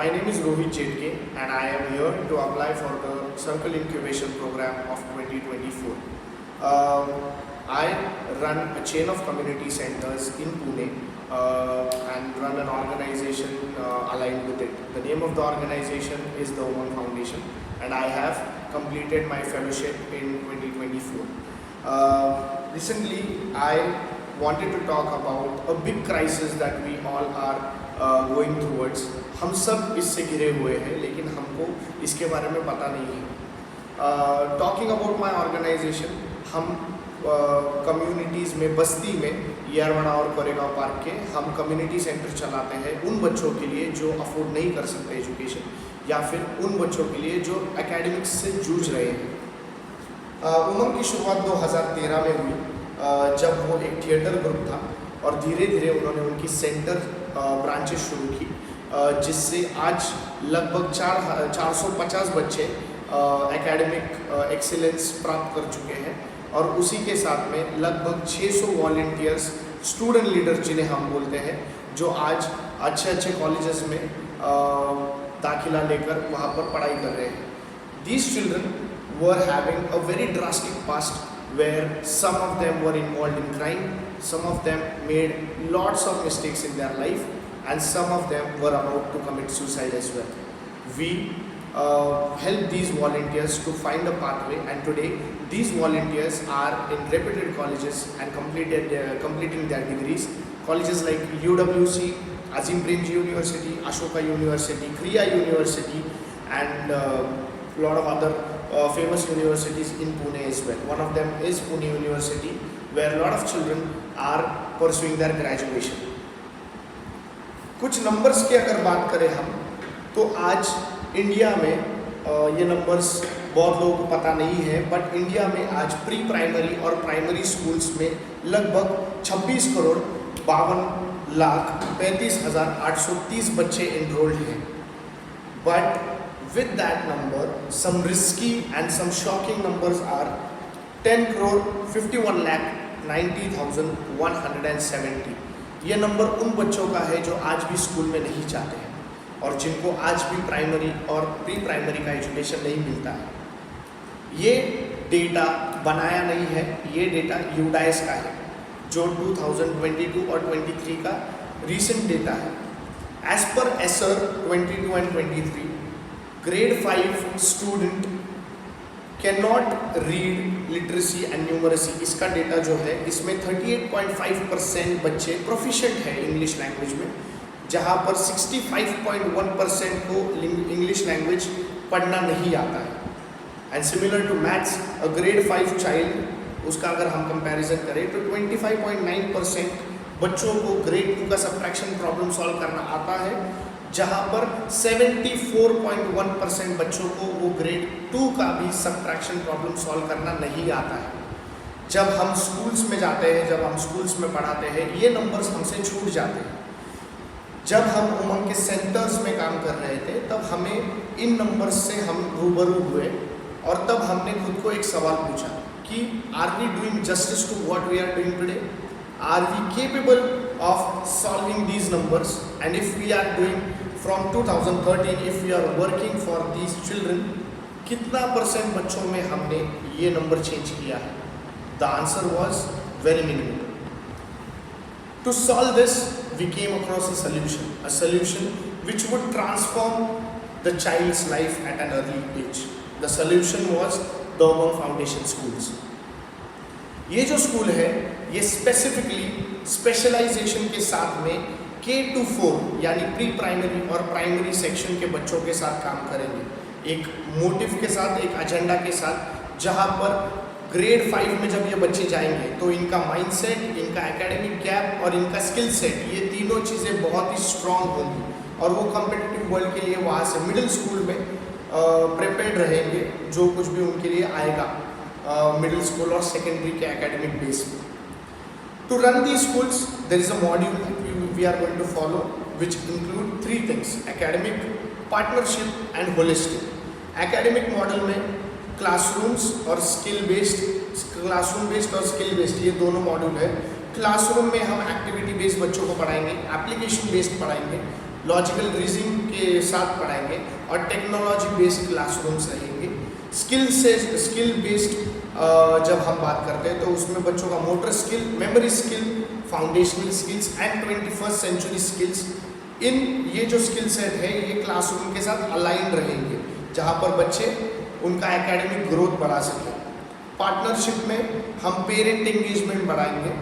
My name is Rohit Jetke and I am here to apply for the Circle Incubation Program of 2024. I run a chain of community centers in Pune and run an organization aligned with it. The name of the organization is the Umang Foundation and I have completed my fellowship in 2024. Recently, I wanted to talk about a big crisis that we all are going towards. हम सब इससे घिरे हुए हैं लेकिन हमको इसके बारे में पता नहीं है. Talking about my organization, हम कम्युनिटीज़ में बस्ती में यारवाड़ा और कोरेगांव पार्क के हम कम्युनिटी सेंटर चलाते हैं उन बच्चों के लिए जो अफोर्ड नहीं कर सकते एजुकेशन या फिर उन बच्चों के लिए जो एकेडमिक्स से जूझ रहे हैं. उमंग की शुरुआत 2013 में हुई जब वो एक थिएटर ग्रुप था और धीरे धीरे उन्होंने उनकी सेंटर ब्रांचेस शुरू की जिससे आज लगभग 450 बच्चे एकेडमिक एक्सीलेंस प्राप्त कर चुके हैं और उसी के साथ में लगभग 600 वॉलंटियर्स स्टूडेंट लीडर जिन्हें हम बोलते हैं जो आज अच्छे अच्छे कॉलेजेस में दाखिला लेकर वहाँ पर पढ़ाई कर रहे हैं. These children were having a very drastic past where some of them were involved in crime, some of them made lots of mistakes in their life and some of them were about to commit suicide as well. We help these volunteers to find a pathway and today these volunteers are in reputed colleges and completing their degrees. Colleges like UWC, Azim Premji University, Ashoka University, Kriya University and a lot of other famous universities in Pune as well. One of them is Pune University where a lot of children are pursuing their graduation. कुछ numbers की अगर बात करें हम तो आज India में ये नंबर्स बहुत लोगों को पता नहीं है बट इंडिया में आज प्री प्राइमरी और प्राइमरी स्कूल्स में लगभग 26 करोड़ 52 लाख 35,830 बच्चे एनरोल्ड हैं. But with that number, some risky and some shocking numbers are 10 crore 51 lakh 90,170. ये नंबर उन बच्चों का है जो आज भी स्कूल में नहीं जाते हैं और जिनको आज भी प्राइमरी और प्री प्राइमरी का एजुकेशन नहीं मिलता है. ये डेटा बनाया नहीं है, ये डेटा यूडाइस का है जो 2022 और 23 का रीसेंट डेटा है. As per ASER 22 and 23, grade 5 student cannot read literacy and numeracy. इसका डेटा जो है इसमें 38.5% बच्चे प्रोफिशिएंट है इंग्लिश लैंग्वेज में जहाँ पर 65.1% को इंग्लिश लैंग्वेज पढ़ना नहीं आता है. And similar to maths, a grade 5 child उसका अगर हम कंपैरिजन करें तो 25.9% बच्चों को ग्रेड 2 का सब्ट्रैक्शन प्रॉब्लम सॉल्व करना आता है जहाँ पर 74.1% बच्चों को वो ग्रेड 2 का भी सब्ट्रैक्शन प्रॉब्लम सॉल्व करना नहीं आता है. जब हम स्कूल्स में जाते हैं, जब हम स्कूल्स में पढ़ाते हैं, ये नंबर्स हमसे छूट जाते हैं. जब हम उमंग के सेंटर्स में काम कर रहे थे तब हमें इन नंबर्स से हम रूबरू हुए और तब हमने खुद को एक सवाल पूछा कि are we doing justice to what we are doing today? Are we capable of solving these numbers? And if we are doing from 2013, if we are working for these children, कितना % बच्चों में हमने ये नंबर चेंज किया है? The answer was very minimal. To solve this, we came across a solution which would transform the child's life at an early age. The solution was the Umang Foundation schools. ये जो school है ये specifically specialisation के साथ में K to 4 यानी pre primary और primary section के बच्चों के साथ काम करेंगे एक मोटिव के साथ, एक एजेंडा के साथ जहाँ पर ग्रेड 5 में जब ये बच्चे जाएंगे तो इनका माइंडसेट, इनका एकेडमिक गैप और इनका स्किल सेट ये तीनों चीज़ें बहुत ही स्ट्रॉन्ग होंगी और वो कॉम्पिटिटिव वर्ल्ड के लिए वहाँ से मिडिल स्कूल में प्रिपेयर्ड रहेंगे जो कुछ भी उनके लिए आएगा मिडिल स्कूल और सेकेंडरी के एकेडमिक बेस पे. To run these schools, there is a module we are going to follow which include 3 things: academic, partnership and holistic. Academic model में क्लासरूम्स और स्किल बेस्ड और स्किल बेस्ड ये दोनों module है. Classroom में हम activity based बच्चों को पढ़ाएंगे, एप्लीकेशन बेस्ड पढ़ाएंगे. लॉजिकल रीजनिंग के साथ पढ़ाएंगे और टेक्नोलॉजी बेस्ड क्लासरूम्स रहेंगे। स्किल बेस्ड जब हम बात करते हैं तो उसमें बच्चों का motor skill, memory skill, foundational skills and 21st century skills, इन ये जो स्किल सेट है ये क्लासरूम के साथ अलाइन रहेंगे, जहाँ पर बच्चे उनका एकेडमिक ग्रोथ बढ़ा सकें। पार्टनरशिप में हम पेरेंट एंगेजमेंट बढ़ाएंगे।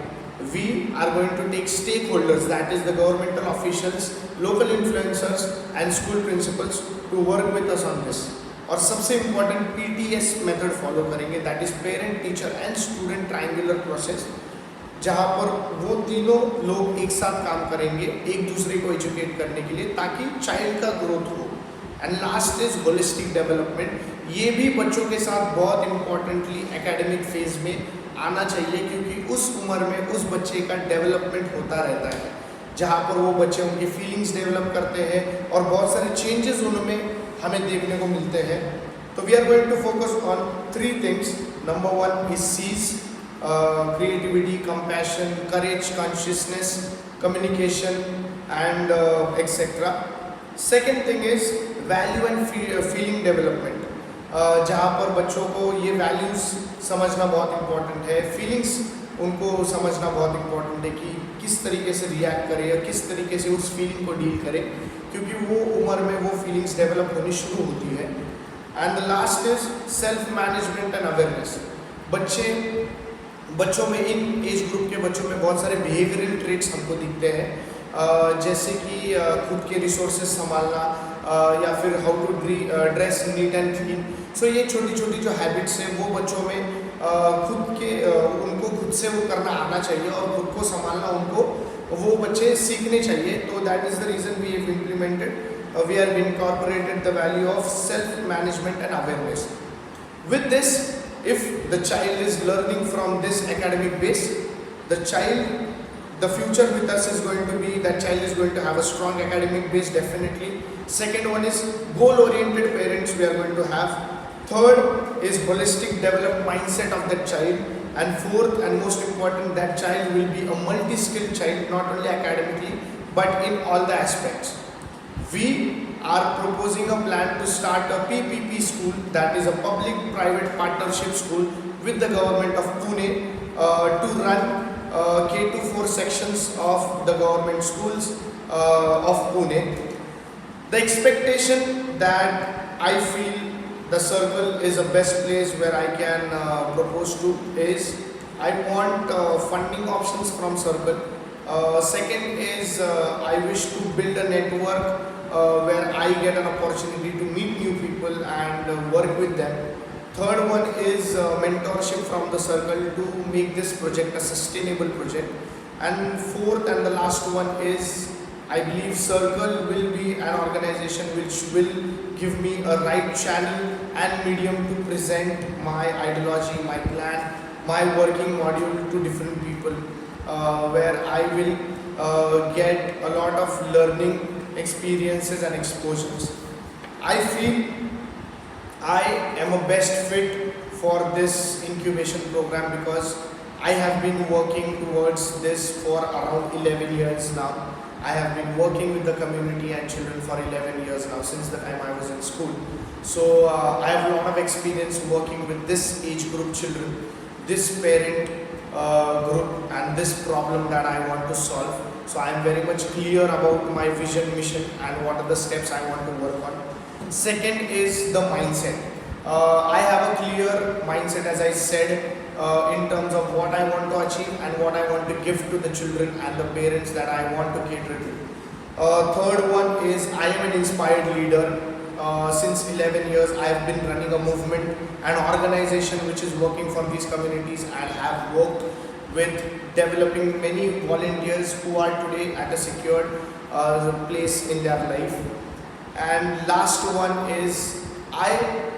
We are going to take stakeholders, that is the governmental officials, local influencers and school principals to work with us on this। और सबसे इम्पॉर्टेंट PTS मेथड फॉलो करेंगे, that is parent teacher and student triangular process, जहाँ पर वो तीनों लोग एक साथ काम करेंगे एक दूसरे को एजुकेट करने के लिए ताकि चाइल्ड का ग्रोथ हो। And last is holistic development, ये भी बच्चों के साथ बहुत इंपॉर्टेंटली एकेडमिक फेज में आना चाहिए, क्योंकि उस उम्र में उस बच्चे का डेवलपमेंट होता रहता है, जहाँ पर वो बच्चे उनकी फीलिंग्स डेवलप करते हैं और बहुत सारे चेंजेस उनमें हमें देखने को मिलते हैं। तो we are going to focus on 3 things. Number 1 is Cs, creativity, compassion, courage, consciousness, communication and etc. Second thing is value and feeling development, जहाँ पर बच्चों को ये वैल्यूज़ समझना बहुत इम्पॉर्टेंट है, फीलिंग्स उनको समझना बहुत इम्पॉर्टेंट है कि किस तरीके से रिएक्ट करें या किस तरीके से उस फीलिंग को डील करें, क्योंकि वो उम्र में वो फीलिंग्स डेवलप होनी शुरू होती है। And the last is self management and awareness. बच्चों में, इन एज ग्रुप के बच्चों में बहुत सारे बिहेवियरल ट्रेट्स हमको दिखते हैं, जैसे कि खुद के रिसोर्सेज संभालना या फिर how to dress neat and clean. So ये छोटी छोटी जो हैबिट्स हैं वो बच्चों में उनको खुद से वो करना आना चाहिए और खुद को संभालना उनको वो बच्चे सीखने चाहिए। तो that is the reason we have implemented, we have incorporated the value of self management and awareness. With this, if the child is learning from this academic base, the future with us is going to be, that child is going to have a strong academic base definitely. Second one is goal oriented parents we are going to have. Third is holistic developed mindset of that child. And fourth and most important, that child will be a multi-skilled child, not only academically but in all the aspects. We are proposing a plan to start a PPP school, that is a public-private partnership school with the government of Pune, to run K to 4 sections of the government schools of Pune. The expectation that I feel the circle is a best place where I can propose to is, I want funding options from circle. Second is I wish to build a network where I get an opportunity to meet new people and work with them. Third one is mentorship from the circle to make this project a sustainable project. And fourth and the last one is, I believe circle will be an organization which will give me a right channel and medium to present my ideology, my plan, my working module to different people, where I will get a lot of learning experiences and exposures. I feel I am a best fit for this incubation program because I have been working towards this for around 11 years now. I have been working with the community and children for 11 years now, since the time I was in school. So I have a lot of experience working with this age group children, this parent group and this problem that I want to solve. So I am very much clear about my vision, mission and what are the steps I want to work on. Second is the mindset. I have a clear mindset, as I said, in terms of what I want to achieve and what I want to give to the children and the parents that I want to cater to. Third one is I am an inspired leader. Since 11 years I have been running a movement, an organization which is working for these communities, and have worked with developing many volunteers who are today at a secured place in their life. And last one is, I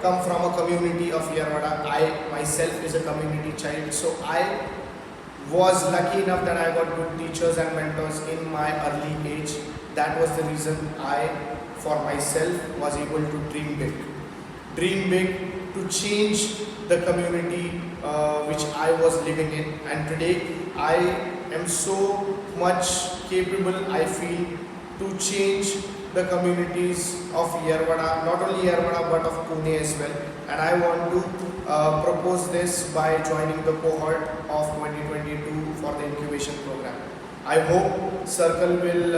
come from a community of Yerwada. I myself is a community child, so I was lucky enough that I got good teachers and mentors in my early age. That was the reason I, for myself, was able to dream big to change the community which I was living in. And today I am so much capable, I feel, to change the communities of Yerwada, not only Yerwada but of Pune as well. And I want to propose this by joining the cohort of 2022 for the incubation program. I hope Circle will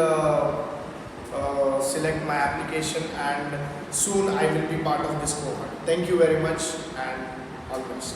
select my application, and soon I will be part of this cohort. Thank you very much and all the best.